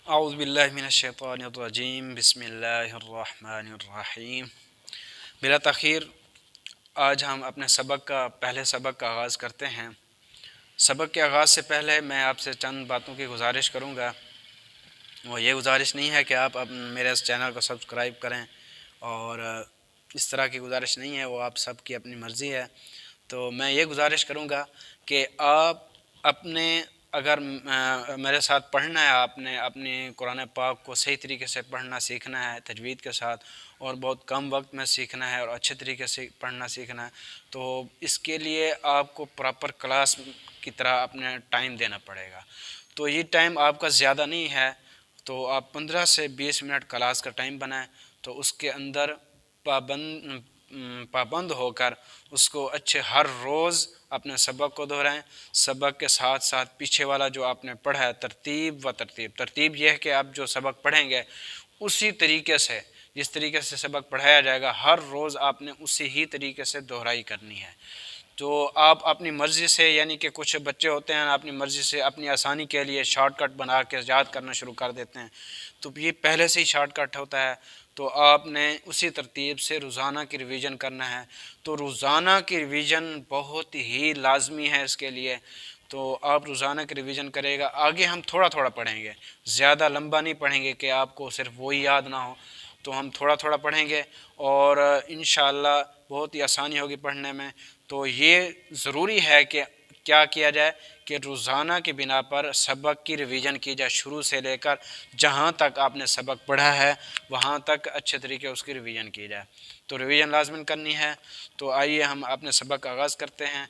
اعوذ باللہ من الشیطان الرجیم، بسم اللہ الرحمن الرحیم۔ بلا تاخیر آج ہم اپنے پہلے سبق کا آغاز کرتے ہیں۔ سبق کے آغاز سے پہلے میں آپ سے چند باتوں کی گزارش کروں گا۔ وہ یہ گزارش نہیں ہے کہ آپ میرے اس چینل کو سبسکرائب کریں، اور اس طرح کی گزارش نہیں ہے، وہ آپ سب کی اپنی مرضی ہے۔ تو میں یہ گزارش کروں گا کہ آپ اگر میرے ساتھ پڑھنا ہے، آپ نے اپنی قرآن پاک کو صحیح طریقے سے پڑھنا سیکھنا ہے تجوید کے ساتھ، اور بہت کم وقت میں سیکھنا ہے اور اچھے طریقے سے پڑھنا سیکھنا ہے، تو اس کے لیے آپ کو پراپر کلاس کی طرح اپنا ٹائم دینا پڑے گا۔ تو یہ ٹائم آپ کا زیادہ نہیں ہے، تو آپ 15 سے 20 منٹ کلاس کا ٹائم بنائیں، تو اس کے اندر پابند ہو کر اس کو ہر روز اپنے سبق کو دہرائیں۔ سبق کے ساتھ ساتھ پیچھے والا جو آپ نے پڑھا ہے ترتیب یہ ہے کہ آپ جو سبق پڑھیں گے اسی طریقے سے، جس طریقے سے سبق پڑھایا جائے گا، ہر روز آپ نے اسی ہی طریقے سے دہرائی کرنی ہے۔ تو آپ اپنی مرضی سے، یعنی کہ کچھ بچے ہوتے ہیں اپنی مرضی سے اپنی آسانی کے لیے شارٹ کٹ بنا کے یاد کرنا شروع کر دیتے ہیں، تو یہ پہلے سے ہی شارٹ کٹ ہوتا ہے، تو آپ نے اسی ترتیب سے روزانہ کی ریویژن کرنا ہے۔ تو روزانہ کی ریویژن بہت ہی لازمی ہے اس کے لیے، تو آپ روزانہ کی ریویژن کرے گا۔ آگے ہم تھوڑا تھوڑا پڑھیں گے، زیادہ لمبا نہیں پڑھیں گے کہ آپ کو صرف وہی یاد نہ ہو، تو ہم تھوڑا تھوڑا پڑھیں گے، اور انشاءاللہ بہت ہی آسانی ہوگی پڑھنے میں۔ تو یہ ضروری ہے کہ کیا کیا جائے کہ روزانہ کی بنا پر سبق کی ریویژن کی جائے، شروع سے لے کر جہاں تک آپ نے سبق پڑھا ہے وہاں تک اچھے طریقے اس کی ریویژن کی جائے۔ تو ریویژن لازمن کرنی ہے۔ تو آئیے ہم اپنے سبق کا آغاز کرتے ہیں۔